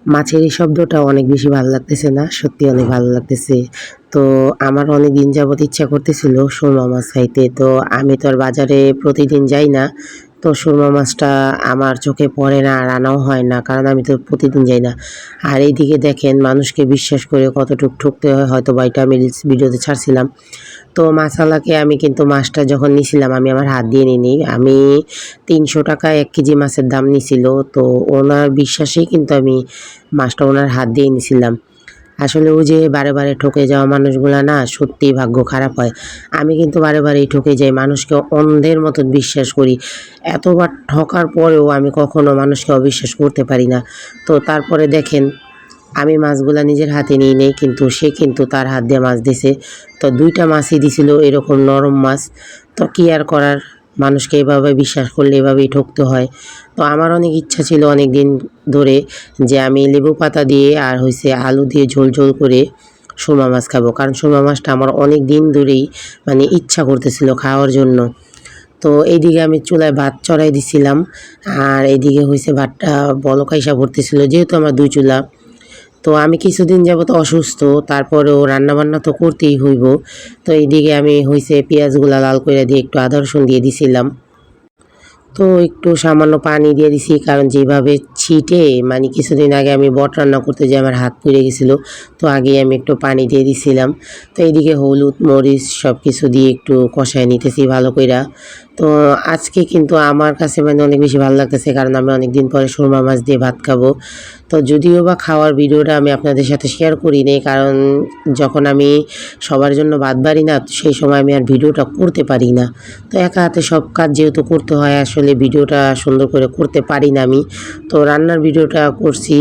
মাছের এই শব্দটা অনেক বেশি ভালো লাগতেছে না? সত্যি অনেক ভালো লাগতেছে। তো আমার অনেকদিন যাবত ইচ্ছা করতেছিল সুরমা মাছ খাইতে। তো আমি তো আর বাজারে প্রতিদিন যাই না। তো সুরমা মাছটা আমার চোখে পড়ে না আর আনাও হয় না। কারণ আমি তো প্রতিদিন যাই না। আর এইদিকে দেখেন মানুষকে বিশ্বাস করে কতটুক ঠকতে হয় হয়তোবা এটা আমি রিলস ভিডিওতে ছাড়ছিলাম। তো মাছওয়ালাকে আমি কিন্তু মাছটা যখন নিছিলাম আমি আমার হাত দিয়ে নিইনি। আমি ৳৩০০ ১ কেজি মাছের দাম নিছিল। তো ওনার বিশ্বাসেই কিন্তু আমি মাছটা ওনার হাত দিয়ে নিছিলাম। আসলে ওই যে বারে ঠকে যাওয়া মানুষগুলা না সত্যিই ভাগ্য খারাপ হয়। আমি কিন্তু বারেই ঠকে যাই। মানুষকে অন্ধের মতন বিশ্বাস করি। এতবার ঠকার পরেও আমি কখনো মানুষকে অবিশ্বাস করতে পারি না। তো তারপরে দেখেন আমি মাছগুলা নিজের হাতে নিই নাই কিন্তু সে কিন্তু তার হাত দিয়ে মাছ দিছে। তো ২ টা মাছই দিছিল এরকম নরম মাছ। তো কি আর করার? মানুষকে এভাবে বিশ্বাস করলে এভাবেই ঠকতে হয়। তো আমার অনেক ইচ্ছা ছিল অনেকদিন ধরে যে আমি লেবু পাতা দিয়ে আর হইছে আলু দিয়ে ঝোল করে সুরমা মাছ খাবো। কারণ সুরমা মাছটা আমার অনেক দিন ধরেই মানে ইচ্ছা করতেছিল খাওয়ার জন্য। তো এইদিকে আমি চুলায় ভাত চড়াই দিছিলাম। আর এইদিকে হইছে ভাতটা বলক আইসা পড়তেছিল যেহেতু আমার ২ চুলা। তো আমি কিছুদিন যাবত অসুস্থ, তারপরেও রান্নাবান্না তো করতেই হইব। তো এইদিকে আমি হইছে পেঁয়াজগুলা লাল কইরা দিয়ে একটু আদা রসুন দিয়ে দিছিলাম। তো একটু সামান্য পানি দিয়ে দিছি কারণ যেভাবে ছিটে মানে কিছুদিন আগে আমি বট রান্না করতে যেয়ে আমার হাত পুড়ে গেছিলো। তো আগেই আমি একটু পানি দিয়ে দিছিলাম। তো এইদিকে হলুদ, মরিচ সব কিছু দিয়ে একটু কষায় নিতেছি ভালো কইরা। তো আজকে কিন্তু আমার কাছে মানে অনেক বেশি ভালো লাগতেছে কারণ আমি অনেকদিন পরে সুরমা মাছ দিয়ে ভাত খাবো। তো যদিও বা খাওয়ার ভিডিওটা আমি আপনাদের সাথে শেয়ার করি নাই কারণ যখন আমি সবার জন্য ভাত বাড়ি না সেই সময় আমি আর ভিডিওটা করতে পারি না। তো একা হাতে সব কাজ যেহেতু করতে হয় আসলে ভিডিওটা সুন্দর করে করতে পারি না আমি। তো রান্নার ভিডিওটা করছি।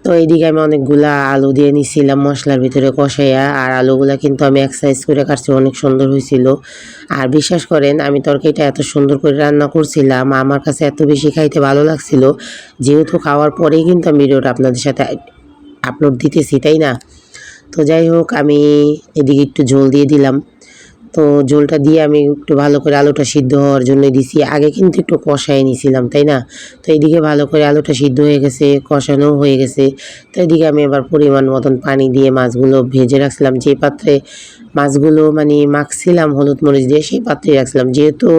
তো এইদিকে আমি অনেকগুলা আলু দিয়ে নিছিলাম মশলার ভিতরে কষাইয়া। আর আলুগুলা কিন্তু আমি এক সাইজ করে কাটছি, অনেক সুন্দর হয়েছিল। আর বিশ্বাস করেন আমি তরকারিটা এত সুন্দর করে রান্না করছিলাম, আমার কাছে এত বেশি খাইতে ভালো লাগছিল। যেহেতু খাওয়ার পরেই কিন্তু আমি ভিডিওটা আপনাদের সাথে আপলোড দিতেছি, তাই না? তো যাই হোক আমি এদিকে একটু ঝোল দিয়ে দিলাম। তো ঝোলটা দিয়ে আমি একটু ভালো করে আলুটা সিদ্ধ হওয়ার জন্য দিছি। আগে কিন্তু একটু কষায় নিছিলাম, তাই না? তো এইদিকে ভালো করে আলুটা সিদ্ধ হয়ে গেছে, কষানোও হয়ে গেছে। তো এদিকে আমি এবার পরিমাণ মতন পানি দিয়ে মাছগুলো ভেজে রাখছিলাম। যে পাত্রে মাছগুলো মানে মাখছিলাম হলুদ মরিচ দিয়ে সেই পাত্রেই রাখছিলাম। যেহেতু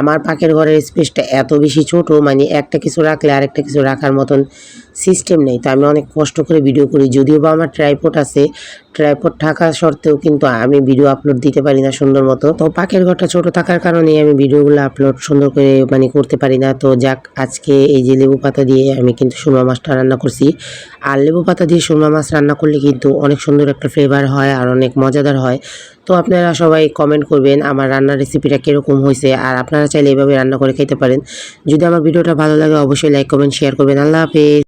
আমার পাকের ঘরের স্পেসটা এত বেশি ছোট মানে একটা কিছু রাখলে আরেকটা কিছু রাখার মতন সিস্টেম নেই। তো আমি অনেক কষ্ট করে ভিডিও করি। যদিও বা আমার ট্রাইপড আছে, ট্রাইপড থাকা সত্ত্বেও কিন্তু আমি ভিডিও আপলোড দিতে পারি না সুন্দর মতো। তো পাকের ঘরটা ছোট থাকার কারণেই আমি ভিডিওগুলো আপলোড সুন্দর করে মানে করতে পারি না। তো যাক আজকে এই যে লেবু পাতা দিয়ে আমি কিন্তু সুরমা মাছটা রান্না করছি। আর লেবু পাতা দিয়ে সুরমা মাছ রান্না করলে কিন্তু অনেক সুন্দর একটা ফ্লেভার হয় আর অনেক মজাদার হয়। তো আপনারা সবাই কমেন্ট করবেন আমার রান্নার রেসিপিটা কীরকম হয়েছে আর আপনারা চাইলে এভাবে রান্না করে খেতে পারেন। যদি আমার ভিডিওটা ভালো লাগে অবশ্যই লাইক কমেন্ট শেয়ার করবেন। আল্লাহ হাফেজ।